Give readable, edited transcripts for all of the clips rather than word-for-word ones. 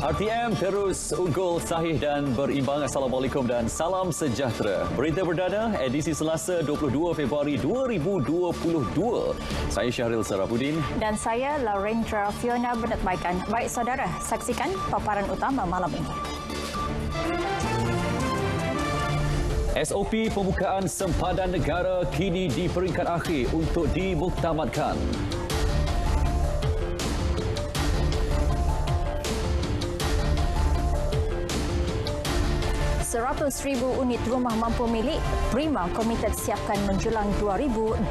RTM terus unggul sahih dan berimbang. Assalamualaikum dan salam sejahtera. Berita perdana edisi Selasa 22 Februari 2022. Saya Syahril Sarafuddin dan saya Laurendra Fiona Benetmaikan. Baik saudara, saksikan paparan utama malam ini. SOP pembukaan sempadan negara kini di peringkat akhir untuk dimuktamadkan. 100,000 unit rumah mampu milik Prima Komited siapkan menjelang 2025.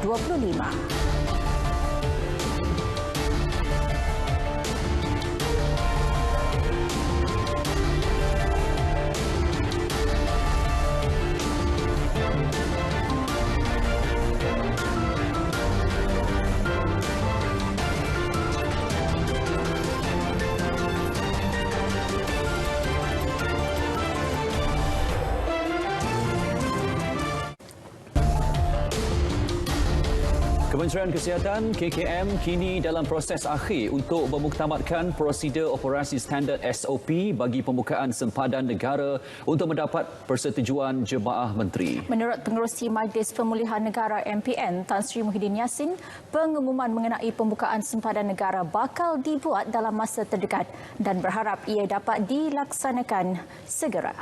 Kementerian Kesihatan KKM kini dalam proses akhir untuk memuktamadkan prosedur operasi standard SOP bagi pembukaan sempadan negara untuk mendapat persetujuan Jemaah Menteri. Menurut Pengerusi Majlis Pemulihan Negara MPN Tan Sri Muhyiddin Yassin, pengumuman mengenai pembukaan sempadan negara bakal dibuat dalam masa terdekat dan berharap ia dapat dilaksanakan segera.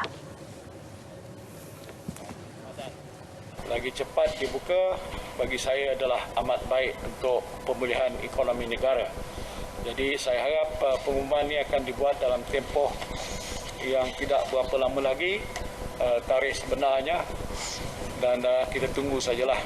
Lagi cepat dibuka bagi saya adalah amat baik untuk pemulihan ekonomi negara. Jadi saya harap pengumuman ini akan dibuat dalam tempoh yang tidak berapa lama lagi, tarikh sebenarnya, dan kita tunggu sajalah.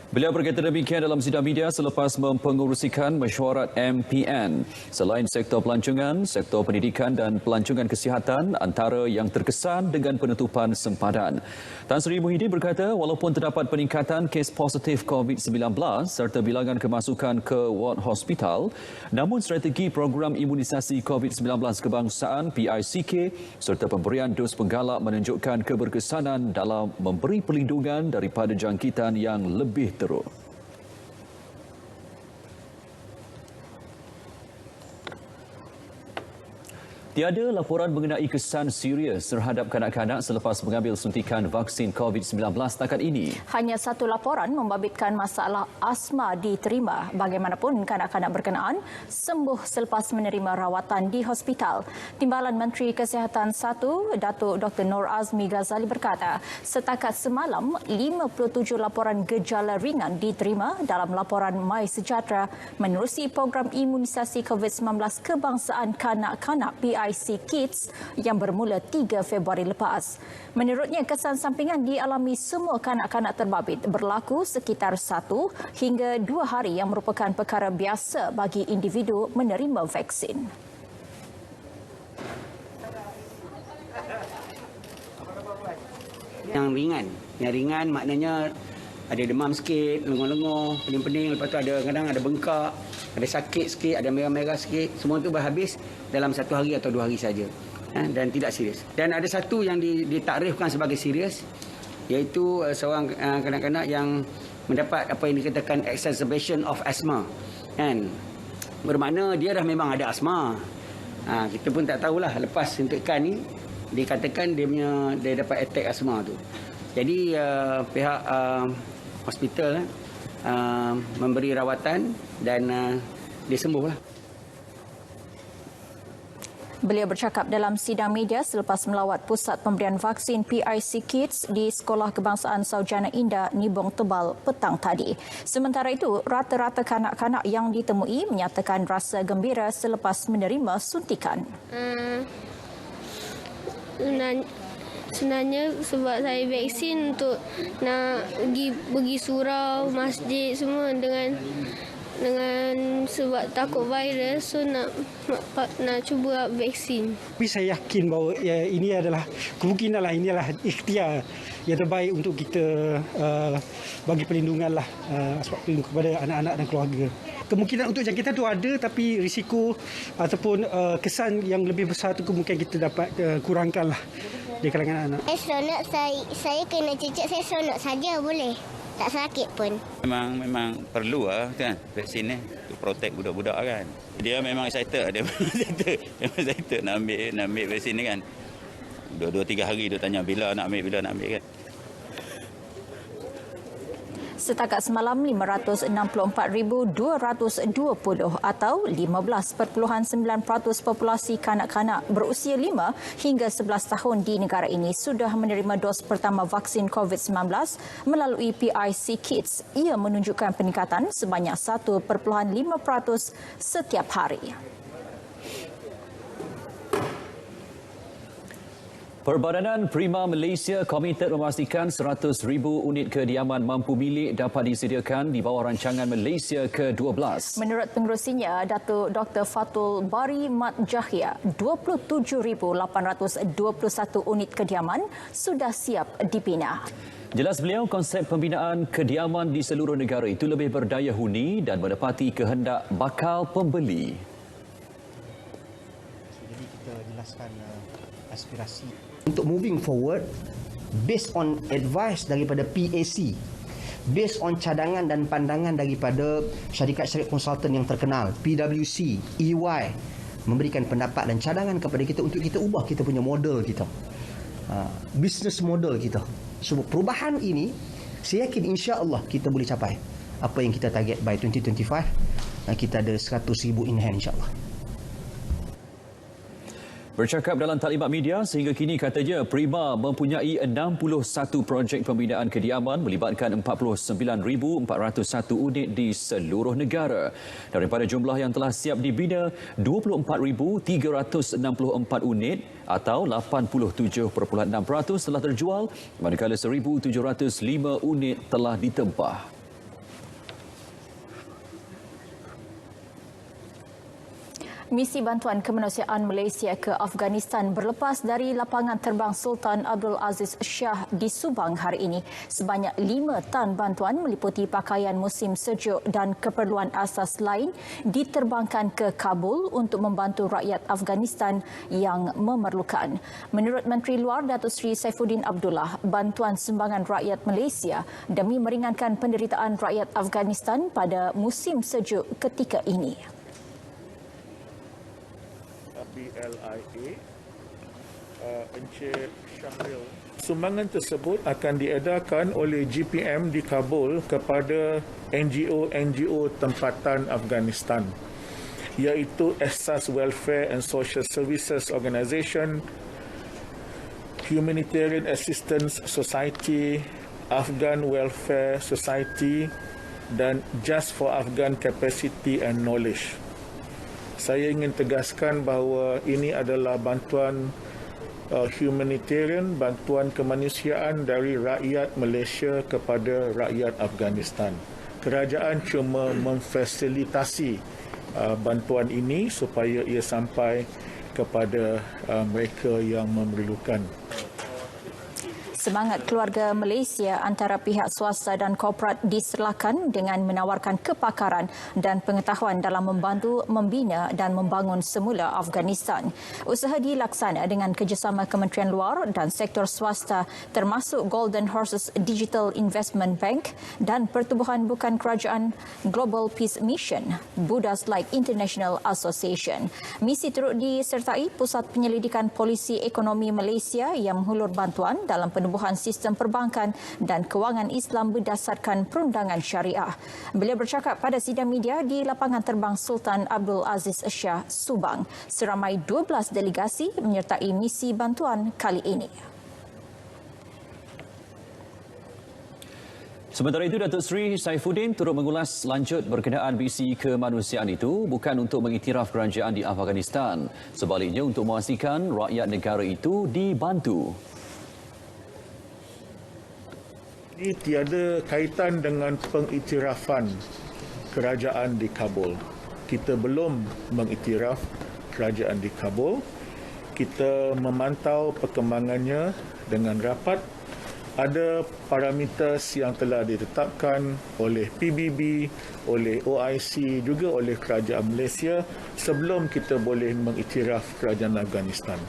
Beliau berkata demikian dalam sidang media selepas mempengerusikan mesyuarat MPN. Selain sektor pelancongan, sektor pendidikan dan pelancongan kesihatan antara yang terkesan dengan penutupan sempadan. Tan Sri Muhyiddin berkata walaupun terdapat peningkatan kes positif COVID-19 serta bilangan kemasukan ke ward hospital, namun strategi program imunisasi COVID-19 kebangsaan PICK serta pemberian dos penggalak menunjukkan keberkesanan dalam memberi perlindungan daripada jangkitan yang lebih teruk. Tiada laporan mengenai kesan serius terhadap kanak-kanak selepas mengambil suntikan vaksin COVID-19 setakat ini. Hanya satu laporan membabitkan masalah asma diterima. Bagaimanapun, kanak-kanak berkenaan sembuh selepas menerima rawatan di hospital. Timbalan Menteri Kesihatan 1, Datuk Dr. Nur Azmi Ghazali berkata, setakat semalam 57 laporan gejala ringan diterima dalam laporan MySejahtera menerusi program imunisasi COVID-19 kebangsaan kanak-kanak PICK Kids yang bermula 3 Februari lepas. Menurutnya, kesan sampingan dialami semua kanak-kanak terbabit berlaku sekitar 1 hingga 2 hari yang merupakan perkara biasa bagi individu menerima vaksin. Yang ringan maknanya ada demam sikit, lengur-lengur, pening-pening, lepas tu ada kadang ada bengkak, ada sakit sikit, ada merah-merah sikit. Semua itu berhabis dalam 1 hari atau 2 hari saja. Dan tidak serius. Dan ada satu yang ditakrifkan sebagai serius, iaitu seorang kanak-kanak yang mendapat apa yang dikatakan exacerbation of asthma. Bermakna dia dah memang ada asma. Kita pun tak tahulah lepas suntikan ni dikatakan dia dapat attack asma tu. Jadi pihak hospital memberi rawatan dan dia sembuhlah. Beliau bercakap dalam sidang media selepas melawat pusat pemberian vaksin PIC Kids di Sekolah Kebangsaan Saujana Indah, Nibong Tebal petang tadi. Sementara itu, rata-rata kanak-kanak yang ditemui menyatakan rasa gembira selepas menerima suntikan. Sebenarnya sebab saya vaksin untuk nak pergi surau, masjid semua dengan sebab takut virus, so nak cuba vaksin. Tapi saya yakin bahawa ini adalah kemungkinan ini adalah ikhtiar yang terbaik untuk kita bagi perlindungan sebab perlindungan kepada anak-anak dan keluarga. Kemungkinan untuk jangkitan itu ada, tapi risiko ataupun kesan yang lebih besar itu kemungkinan kita dapat kurangkanlah di kalangan anak. Seronok saya kena cucuk, saya seronok saja boleh. tak sakit pun. Memang perlu lah kan vaksin ni untuk protect budak-budak kan. Dia memang excited, dia memang excited nak ambil vaksin ni kan. 2-3 hari dia tanya bila nak ambil kan. Setakat semalam 564,220 atau 15.9% populasi kanak-kanak berusia 5 hingga 11 tahun di negara ini sudah menerima dos pertama vaksin COVID-19 melalui PIC Kits. Ia menunjukkan peningkatan sebanyak 1.5% setiap hari. Perbadanan Prima Malaysia komited memastikan 100,000 unit kediaman mampu milik dapat disediakan di bawah rancangan Malaysia ke-12. Menurut pengerusinya, Datuk Dr. Fatul Bari Mat Jahia, 27,821 unit kediaman sudah siap dibina. Jelas beliau, konsep pembinaan kediaman di seluruh negara itu lebih berdaya huni dan menepati kehendak bakal pembeli. Jadi kita jelaskan aspirasi. Untuk moving forward, based on advice daripada PAC, based on cadangan dan pandangan daripada syarikat-syarikat konsultan yang terkenal, PwC, EY, memberikan pendapat dan cadangan kepada kita untuk kita ubah kita punya model kita, business model kita. So, perubahan ini, saya yakin insya-Allah kita boleh capai apa yang kita target by 2025. Kita ada 100,000 in hand insya-Allah. Bercakap dalam taklimat media, sehingga kini katanya Prima mempunyai 61 projek pembinaan kediaman melibatkan 49,401 unit di seluruh negara. Daripada jumlah yang telah siap dibina, 24,364 unit atau 87.6% telah terjual, manakala 1,705 unit telah ditempah. Misi bantuan kemanusiaan Malaysia ke Afghanistan berlepas dari lapangan terbang Sultan Abdul Aziz Shah di Subang hari ini. Sebanyak 5 tan bantuan meliputi pakaian musim sejuk dan keperluan asas lain diterbangkan ke Kabul untuk membantu rakyat Afghanistan yang memerlukan. Menurut Menteri Luar Datuk Seri Saifuddin Abdullah, bantuan sumbangan rakyat Malaysia demi meringankan penderitaan rakyat Afghanistan pada musim sejuk ketika ini. BLIA Encik Syahril. Sumbangan tersebut akan diedarkan oleh GPM di Kabul kepada NGO tempatan Afghanistan, iaitu Asas Welfare and Social Services Organisation, Humanitarian Assistance Society, Afghan Welfare Society dan Just for Afghan Capacity and Knowledge. Saya ingin tegaskan bahawa ini adalah bantuan humanitarian, bantuan kemanusiaan dari rakyat Malaysia kepada rakyat Afghanistan. Kerajaan cuma memfasilitasi bantuan ini supaya ia sampai kepada mereka yang memerlukan. Semangat keluarga Malaysia antara pihak swasta dan korporat diserlakan dengan menawarkan kepakaran dan pengetahuan dalam membantu membina dan membangun semula Afghanistan. Usaha dilaksana dengan kerjasama Kementerian Luar dan sektor swasta termasuk Golden Horses Digital Investment Bank dan Pertubuhan Bukan Kerajaan Global Peace Mission, Buddha's Light International Association. Misi turut disertai Pusat Penyelidikan Polisi Ekonomi Malaysia yang menghulur bantuan dalam penubuhan sistem perbankan dan kewangan Islam berdasarkan perundangan syariah. Beliau bercakap pada sidang media di lapangan terbang Sultan Abdul Aziz Shah, Subang. Seramai 12 delegasi menyertai misi bantuan kali ini. Sementara itu, Datuk Seri Saifuddin turut mengulas lanjut berkenaan misi kemanusiaan itu bukan untuk mengiktiraf kerajaan di Afghanistan. Sebaliknya untuk memastikan rakyat negara itu dibantu. Ini tiada kaitan dengan pengiktirafan kerajaan di Kabul. Kita belum mengiktiraf kerajaan di Kabul. Kita memantau perkembangannya dengan rapat. Ada parameter yang telah ditetapkan oleh PBB, oleh OIC, juga oleh kerajaan Malaysia sebelum kita boleh mengiktiraf kerajaan Afghanistan.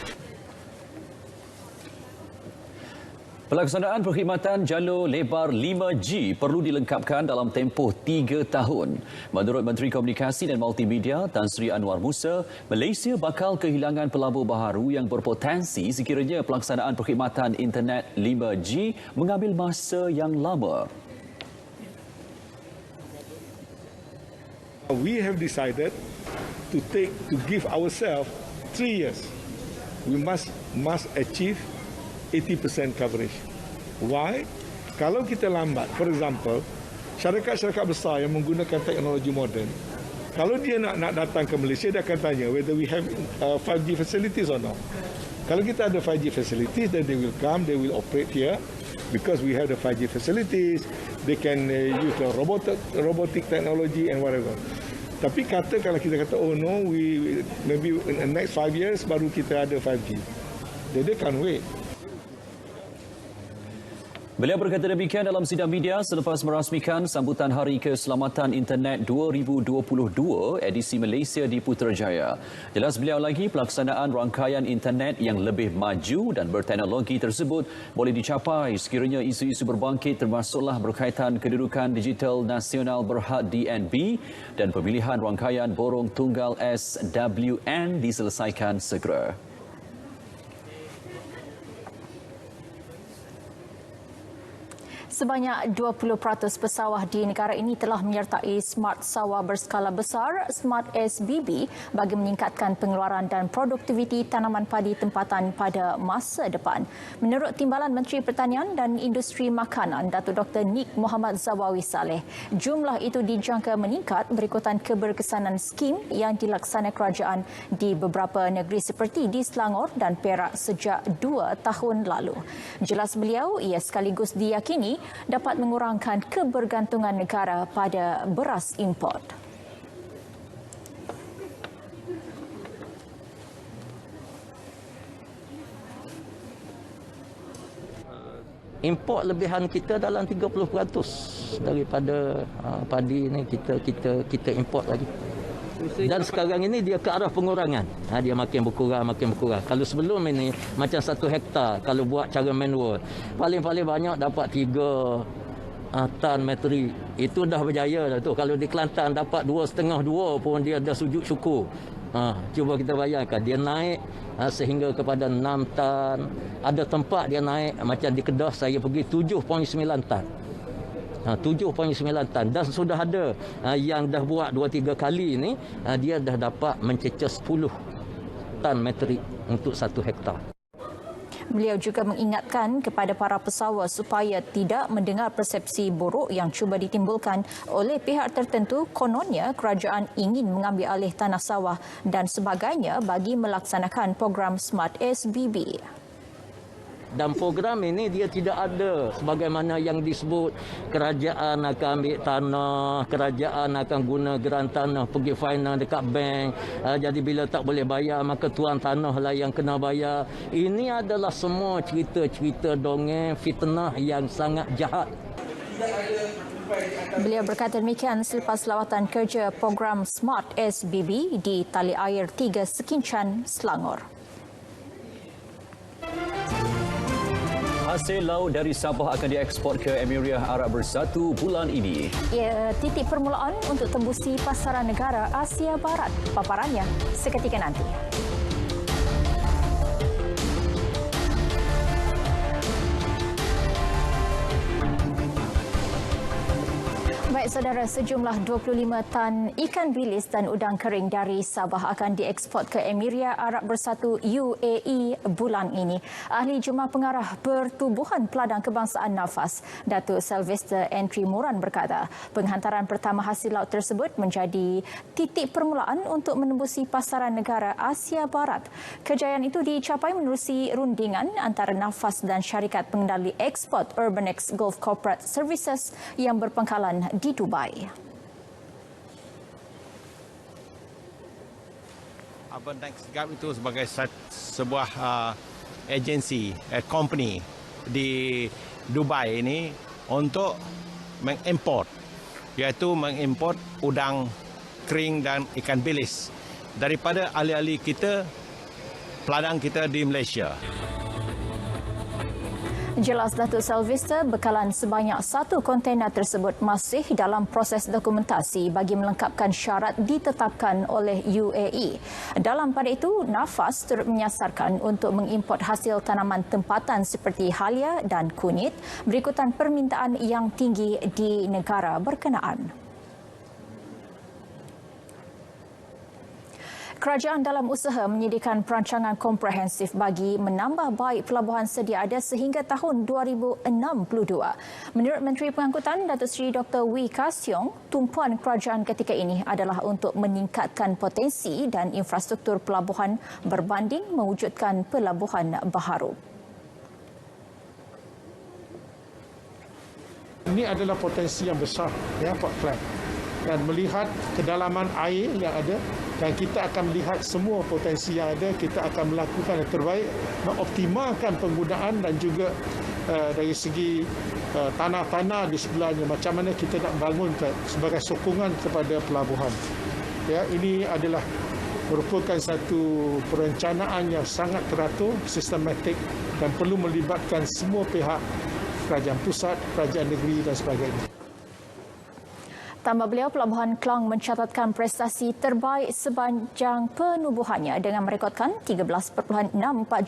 Pelaksanaan perkhidmatan jalur lebar 5G perlu dilengkapkan dalam tempoh 3 tahun. Menurut Menteri Komunikasi dan Multimedia Tan Sri Anwar Musa, Malaysia bakal kehilangan pelabur baharu yang berpotensi sekiranya pelaksanaan perkhidmatan internet 5G mengambil masa yang lama. We have decided to give ourselves 3 years. We must achieve 80% coverage. Why? Kalau kita lambat, for example, syarikat-syarikat besar yang menggunakan teknologi moden, kalau dia nak datang ke Malaysia, dia akan tanya whether we have 5G facilities or not. Kalau kita ada 5G facilities, then they will come, they will operate here because we have the 5G facilities. They can use the robotic technology and whatever. Tapi kalau kita kata, oh no, we maybe in the next 5 years baru kita ada 5G. They can't wait. Beliau berkata demikian dalam sidang media selepas merasmikan sambutan Hari Keselamatan Internet 2022 edisi Malaysia di Putrajaya. Jelas beliau lagi, pelaksanaan rangkaian internet yang lebih maju dan berteknologi tersebut boleh dicapai sekiranya isu-isu berbangkit termasuklah berkaitan kedudukan digital nasional berhad DNB dan pemilihan rangkaian borong tunggal SWN diselesaikan segera. Sebanyak 20% pesawah di negara ini telah menyertai Smart Sawah Berskala Besar Smart SBB bagi meningkatkan pengeluaran dan produktiviti tanaman padi tempatan pada masa depan. Menurut Timbalan Menteri Pertanian dan Industri Makanan Datuk Dr. Nik Mohamad Zawawi Saleh, jumlah itu dijangka meningkat berikutan keberkesanan skim yang dilaksanakan kerajaan di beberapa negeri seperti di Selangor dan Perak sejak 2 tahun lalu. Jelas beliau, ia sekaligus diyakini dapat mengurangkan kebergantungan negara pada beras import. Import lebihan kita dalam 30% daripada padi ni kita import lagi. Dan sekarang ini dia ke arah pengurangan. Dia makin berkurang. Kalau sebelum ini macam 1 hektar kalau buat cara manual, paling-paling banyak dapat 3 tan metrik. Itu dah berjaya dah tu. Kalau di Kelantan dapat 2,5 pun dia dah sujud syukur. Cuba kita bayangkan dia naik sehingga kepada 6 tan. Ada tempat dia naik macam di Kedah saya pergi 7.9 tan. 7.9 tan dan sudah ada yang dah buat 2-3 kali ni dia dah dapat mencecah 10 tan metrik untuk 1 hektar. Beliau juga mengingatkan kepada para pesawat supaya tidak mendengar persepsi buruk yang cuba ditimbulkan oleh pihak tertentu kononnya kerajaan ingin mengambil alih tanah sawah dan sebagainya bagi melaksanakan program Smart SBB. Dan program ini dia tidak ada sebagaimana yang disebut kerajaan akan ambil tanah, kerajaan akan guna geran tanah pergi finance dekat bank. Jadi bila tak boleh bayar maka tuan tanah lah yang kena bayar. Ini adalah semua cerita-cerita dongeng fitnah yang sangat jahat. Beliau berkata demikian selepas lawatan kerja program Smart SBB di Tali Air 3 Sekincan, Selangor. Hasil laut dari Sabah akan diekspor ke Emiria Arab Bersatu bulan ini. Ia titik permulaan untuk tembusi pasaran negara Asia Barat. Paparannya seketika nanti. Baik saudara, sejumlah 25 tan ikan bilis dan udang kering dari Sabah akan dieksport ke Emiria Arab Bersatu UAE bulan ini. Ahli Jumlah Pengarah Pertubuhan Peladang Kebangsaan Nafas, Datuk Sylvester Entry Moran berkata, penghantaran pertama hasil laut tersebut menjadi titik permulaan untuk menembusi pasaran negara Asia Barat. Kejayaan itu dicapai menerusi rundingan antara Nafas dan syarikat pengendali ekspor Urbanex Gulf Corporate Services yang berpangkalan di Dubai. Urbanex Gulf itu sebagai sebuah agensi, company di Dubai ini untuk mengimport, iaitu mengimport udang kering dan ikan bilis daripada ahli-ahli kita, peladang kita di Malaysia. Jelas Datuk Selvista, bekalan sebanyak 1 kontena tersebut masih dalam proses dokumentasi bagi melengkapkan syarat ditetapkan oleh UAE. Dalam pada itu, Nafas turut menyasarkan untuk mengimport hasil tanaman tempatan seperti halia dan kunyit berikutan permintaan yang tinggi di negara berkenaan. Kerajaan dalam usaha menyediakan perancangan komprehensif bagi menambah baik pelabuhan sedia ada sehingga tahun 2062. Menurut Menteri Pengangkutan Datuk Seri Dr. Wee Ka Siong, tumpuan kerajaan ketika ini adalah untuk meningkatkan potensi dan infrastruktur pelabuhan berbanding mewujudkan pelabuhan baharu. Ini adalah potensi yang besar, ya, Port Klang. Dan melihat kedalaman air yang ada, dan kita akan melihat semua potensi yang ada, kita akan melakukan yang terbaik, mengoptimalkan penggunaan dan juga dari segi tanah-tanah di sebelahnya, macam mana kita nak bangun sebagai sokongan kepada pelabuhan. Ya, ini adalah merupakan satu perencanaan yang sangat teratur, sistematik dan perlu melibatkan semua pihak, kerajaan pusat, kerajaan negeri dan sebagainya. Tambah beliau, Pelabuhan Klang mencatatkan prestasi terbaik sepanjang penubuhannya dengan merekodkan 13.64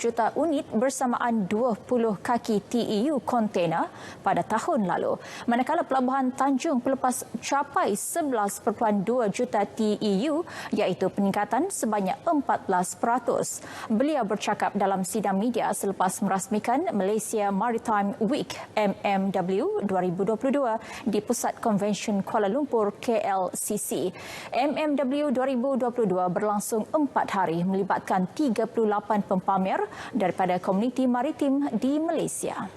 juta unit bersamaan 20 kaki TEU kontena pada tahun lalu. Manakala Pelabuhan Tanjung Pelepas capai 11.2 juta TEU iaitu peningkatan sebanyak 14%. Beliau bercakap dalam sidang media selepas merasmikan Malaysia Maritime Week MMW 2022 di Pusat Konvensyen Kuala Lumpur KLCC. MMW 2022 berlangsung 4 hari melibatkan 38 pempamer daripada komuniti maritim di Malaysia.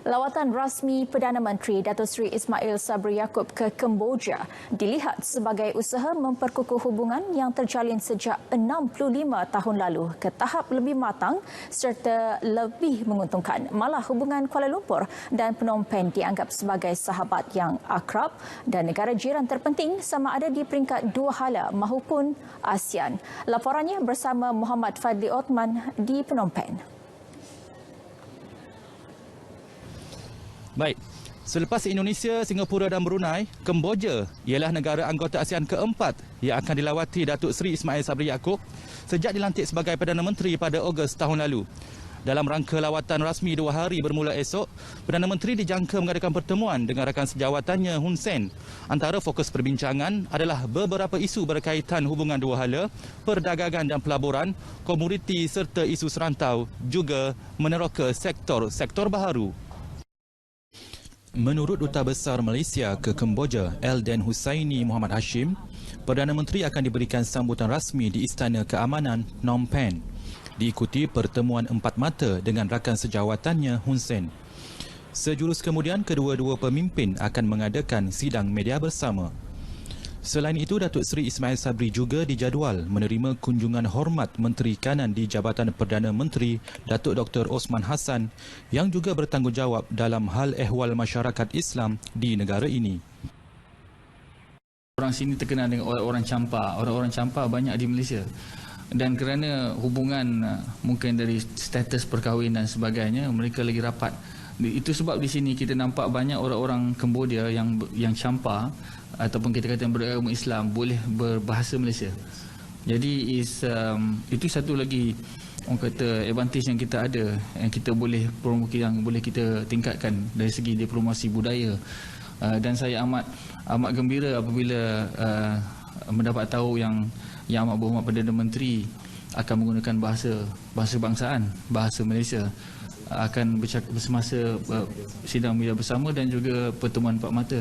Lawatan rasmi Perdana Menteri Datuk Seri Ismail Sabri Yaakob ke Kemboja dilihat sebagai usaha memperkukuh hubungan yang terjalin sejak 65 tahun lalu ke tahap lebih matang serta lebih menguntungkan. Malah hubungan Kuala Lumpur dan Phnom Penh dianggap sebagai sahabat yang akrab dan negara jiran terpenting sama ada di peringkat 2 hala maupun ASEAN. Laporannya bersama Muhammad Fadli Othman di Phnom Penh. Baik, selepas Indonesia, Singapura dan Brunei, Kemboja ialah negara anggota ASEAN keempat yang akan dilawati Datuk Seri Ismail Sabri Yaakob sejak dilantik sebagai Perdana Menteri pada Ogos tahun lalu. Dalam rangka lawatan rasmi 2 hari bermula esok, Perdana Menteri dijangka mengadakan pertemuan dengan rakan sejawatannya Hun Sen. Antara fokus perbincangan adalah beberapa isu berkaitan hubungan dua hala, perdagangan dan pelaburan, komoditi serta isu serantau, juga meneroka sektor baharu. Menurut Duta Besar Malaysia ke Kemboja, Elden Hussaini Muhammad Hashim, Perdana Menteri akan diberikan sambutan rasmi di Istana Keamanan Phnom Penh, diikuti pertemuan 4 mata dengan rakan sejawatannya Hun Sen. Sejurus kemudian, kedua-dua pemimpin akan mengadakan sidang media bersama. Selain itu, Datuk Seri Ismail Sabri juga dijadual menerima kunjungan hormat Menteri Kanan di Jabatan Perdana Menteri Datuk Dr. Osman Hassan yang juga bertanggungjawab dalam hal ehwal masyarakat Islam di negara ini. Orang sini terkenal dengan orang campa. Orang-orang campa banyak di Malaysia. Dan kerana hubungan mungkin dari status perkahwinan dan sebagainya, mereka lagi rapat. Itu sebab di sini kita nampak banyak orang-orang Kemboja yang campa ataupun kita kata yang beragama Islam boleh berbahasa Malaysia. Jadi itu satu lagi orang kata advantage yang kita ada, yang kita boleh promosi, yang boleh kita tingkatkan dari segi diplomasi budaya. Dan saya amat gembira apabila mendapat tahu yang amat berhormat Perdana Menteri akan menggunakan bahasa bangsaan, bahasa Malaysia, akan bercakap semasa sidang media bersama dan juga pertemuan 4 mata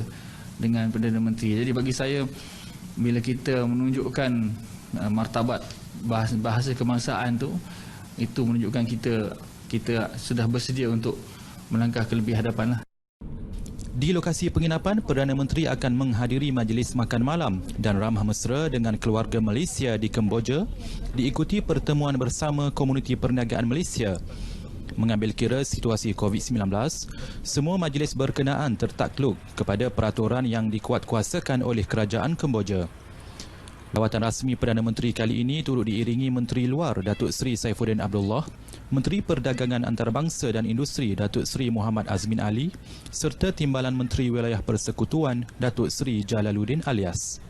dengan Perdana Menteri. Jadi bagi saya, bila kita menunjukkan martabat bahasa kebangsaan tu, itu menunjukkan kita sudah bersedia untuk melangkah ke lebih hadapan lah. Di lokasi penginapan, Perdana Menteri akan menghadiri majlis makan malam dan ramah mesra dengan keluarga Malaysia di Kemboja, diikuti pertemuan bersama komuniti perniagaan Malaysia. Mengambil kira situasi COVID-19, semua majlis berkenaan tertakluk kepada peraturan yang dikuatkuasakan oleh kerajaan Kemboja. Lawatan rasmi Perdana Menteri kali ini turut diiringi Menteri Luar Datuk Seri Saifuddin Abdullah, Menteri Perdagangan Antarabangsa dan Industri Datuk Seri Muhammad Azmin Ali serta Timbalan Menteri Wilayah Persekutuan Datuk Seri Jalaluddin Alias.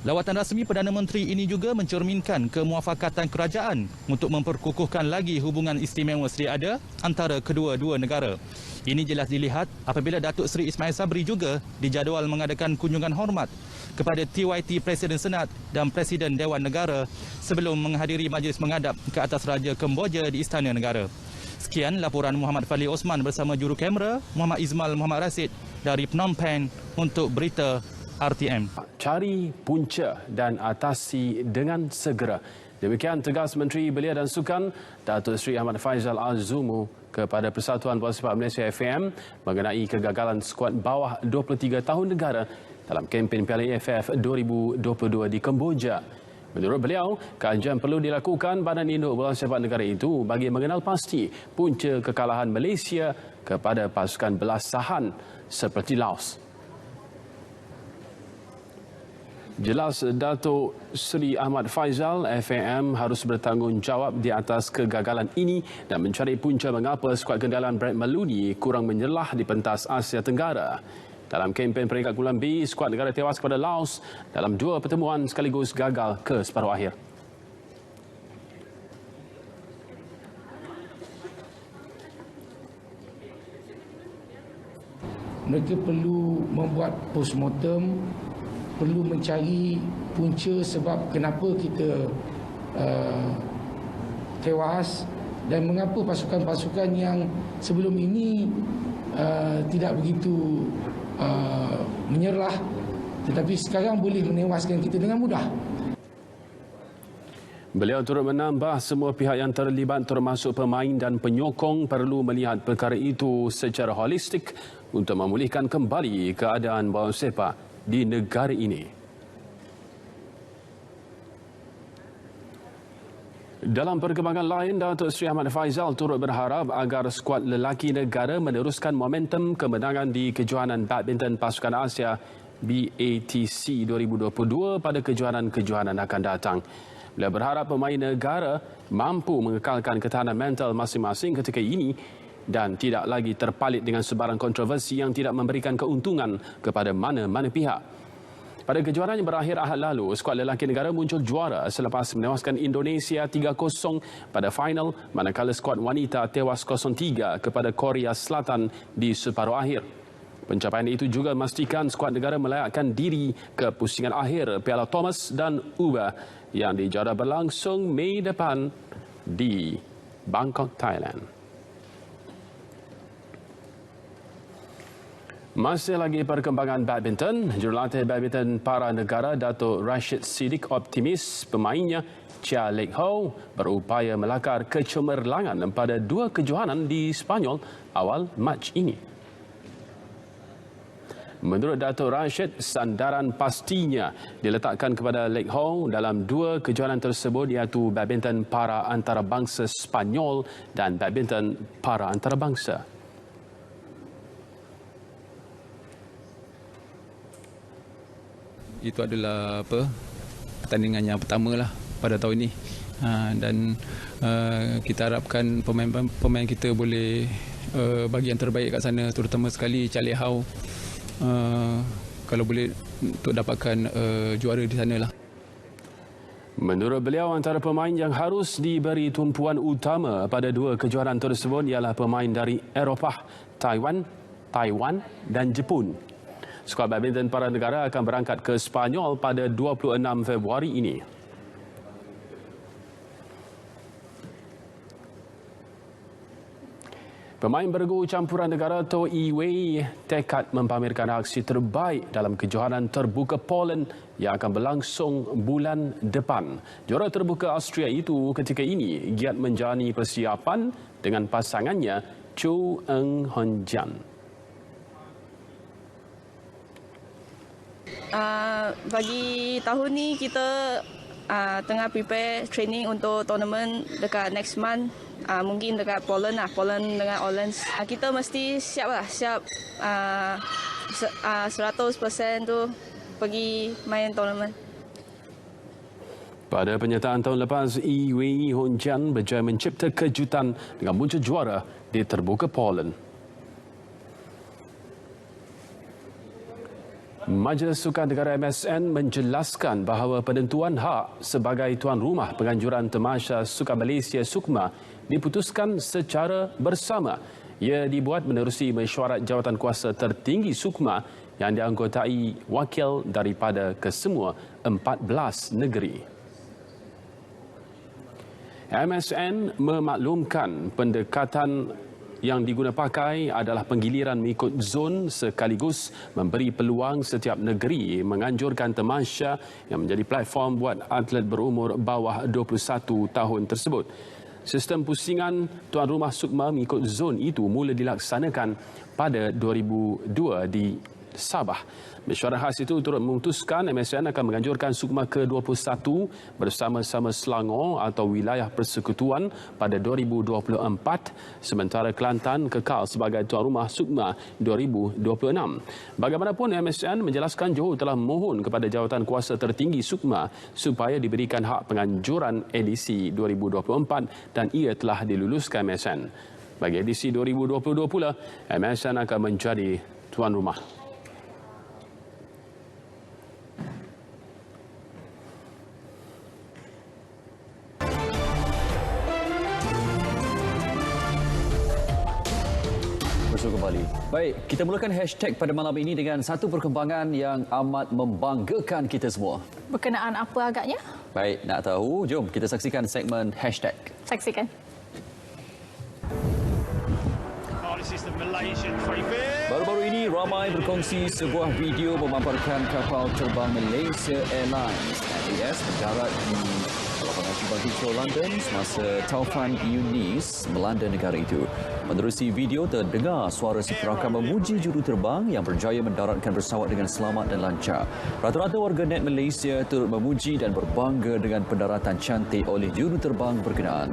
Lawatan rasmi Perdana Menteri ini juga mencerminkan kemuafakatan kerajaan untuk memperkukuhkan lagi hubungan istimewa sedia ada antara kedua-dua negara. Ini jelas dilihat apabila Datuk Seri Ismail Sabri juga dijadual mengadakan kunjungan hormat kepada TYT Presiden Senat dan Presiden Dewan Negara sebelum menghadiri majlis menghadap ke atas Raja Kemboja di Istana Negara. Sekian laporan Muhammad Fadli Osman bersama juru kamera Muhammad Izmal Muhammad Rasid dari Phnom Penh untuk berita RTM. Cari punca dan atasi dengan segera. Demikian tegas Menteri Belia dan Sukan Datuk Seri Ahmad Faizal Al-Zumu kepada Persatuan Bola Sepak Malaysia FM mengenai kegagalan skuad bawah 23 tahun negara dalam kempen Piala AFF 2022 di Kemboja. Menurut beliau, kajian perlu dilakukan Badan Induk Bola Sepak Negara itu bagi mengenal pasti punca kekalahan Malaysia kepada pasukan belasahan seperti Laos. Jelas Datuk Seri Ahmad Faizal FAM harus bertanggungjawab di atas kegagalan ini dan mencari punca mengapa skuad kendalan Brad Maloney kurang menyelah di pentas Asia Tenggara. Dalam kempen peringkat Kumpulan B, skuad negara tewas kepada Laos dalam 2 pertemuan sekaligus gagal ke separuh akhir. Mereka perlu membuat postmortem, perlu mencari punca sebab kenapa kita tewas dan mengapa pasukan-pasukan yang sebelum ini tidak begitu menyerah tetapi sekarang boleh menewaskan kita dengan mudah. Beliau turut menambah semua pihak yang terlibat termasuk pemain dan penyokong perlu melihat perkara itu secara holistik untuk memulihkan kembali keadaan bola sepak di negara ini. Dalam perkembangan lain, Datuk Seri Ahmad Faizal turut berharap agar skuad lelaki negara meneruskan momentum kemenangan di kejohanan badminton pasukan Asia BATC 2022 pada kejohanan-kejohanan akan datang. Beliau berharap pemain negara mampu mengekalkan ketahanan mental masing-masing ketika ini dan tidak lagi terpalit dengan sebarang kontroversi yang tidak memberikan keuntungan kepada mana-mana pihak. Pada kejuaraan yang berakhir Ahad lalu, skuad lelaki negara muncul juara selepas menewaskan Indonesia 3-0 pada final, manakala skuad wanita tewas 0-3 kepada Korea Selatan di separuh akhir. Pencapaian itu juga memastikan skuad negara melayakkan diri ke pusingan akhir Piala Thomas dan Uba yang dijadwal berlangsung Mei depan di Bangkok, Thailand. Masih lagi perkembangan badminton, jurulatih badminton para negara Datuk Rashid Siddiq optimis pemainnya Chia Lek Ho berupaya melakar kecemerlangan pada 2 kejohanan di Sepanyol awal Mac ini. Menurut Datuk Rashid, sandaran pastinya diletakkan kepada Lek Ho dalam 2 kejohanan tersebut iaitu badminton para antarabangsa Sepanyol dan badminton para antarabangsa. Itu adalah pertandingan yang pertama lah pada tahun ini dan kita harapkan pemain kita boleh bagi yang terbaik kat sana, terutama sekali Chia Lek Ho kalau boleh untuk dapatkan juara di sana lah. Menurut beliau, antara pemain yang harus diberi tumpuan utama pada 2 kejohanan tersebut ialah pemain dari Eropah, Taiwan dan Jepun. Skuad badminton para negara akan berangkat ke Sepanyol pada 26 Februari ini. Pemain bergu campuran negara Toh Yi Wei tekad mempamerkan aksi terbaik dalam kejohanan terbuka Poland yang akan berlangsung bulan depan. Juara terbuka Austria itu ketika ini giat menjalani persiapan dengan pasangannya Chu Eng Hon Jian. Bagi tahun ni kita tengah prepare training untuk tournament dekat next month. Mungkin dekat Poland lah, Poland dengan Orleans. Kita mesti siap lah, siap 100% tu pergi main tournament. Pada penyertaan tahun lepas, Wei Honjian berjaya mencipta kejutan dengan muncul juara di Terbuka Poland. Majlis Sukan Negara MSN menjelaskan bahawa penentuan hak sebagai tuan rumah penganjuran Tamasya Sukan Malaysia SUKMA diputuskan secara bersama. Ia dibuat menerusi mesyuarat jawatan kuasa tertinggi SUKMA yang dianggotai wakil daripada kesemua 14 negeri. MSN memaklumkan pendekatan yang diguna pakai adalah penggiliran mengikut zon sekaligus memberi peluang setiap negeri menganjurkan tamasya yang menjadi platform buat atlet berumur bawah 21 tahun tersebut. Sistem pusingan tuan rumah SUKMA mengikut zon itu mula dilaksanakan pada 2002 di Sabah. Mesyuarat khas itu turut memutuskan MSN akan menganjurkan SUKMA ke-21 bersama-sama Selangor atau wilayah persekutuan pada 2024, sementara Kelantan kekal sebagai tuan rumah SUKMA 2026. Bagaimanapun, MSN menjelaskan Johor telah memohon kepada jawatan kuasa tertinggi SUKMA supaya diberikan hak penganjuran edisi 2024 dan ia telah diluluskan MSN. Bagi edisi 2022 pula, MSN akan menjadi tuan rumah. Kembali. Baik, kita mulakan hashtag pada malam ini dengan satu perkembangan yang amat membanggakan kita semua. Berkenaan apa agaknya? Baik, nak tahu? Jom kita saksikan segmen hashtag. Saksikan. Baru-baru ini ramai berkongsi sebuah video memaparkan kapal terbang Malaysia Airlines SAS mendarat di lapangan Subang Heathrow, London semasa taufan Eunice melanda negara itu. Menerusi video, terdengar suara seperakam memuji juruterbang yang berjaya mendaratkan pesawat dengan selamat dan lancar. Rata-rata warga net Malaysia turut memuji dan berbangga dengan pendaratan cantik oleh juruterbang berkenaan.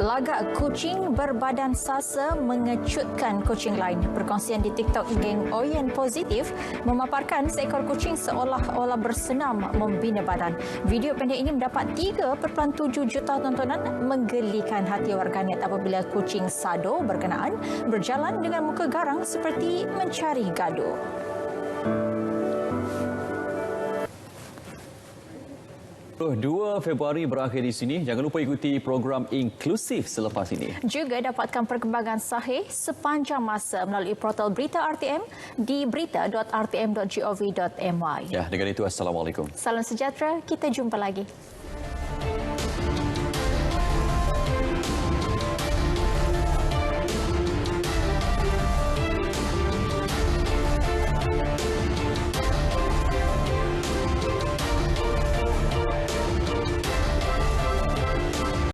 Lagak kucing berbadan sasa mengejutkan kucing lain. Perkongsian di TikTok geng Oyen Positif memaparkan seekor kucing seolah-olah bersenam membina badan. Video pendek ini mendapat 3.7 juta tontonan, menggelikan hati warganet apabila kucing Sado berkenaan berjalan dengan muka garang seperti mencari gaduh. Dua Februari berakhir di sini. Jangan lupa ikuti program inklusif selepas ini. Juga dapatkan perkembangan sahih sepanjang masa melalui portal berita RTM di berita.rtm.gov.my. Ya, dengan itu Assalamualaikum. Salam sejahtera, kita jumpa lagi.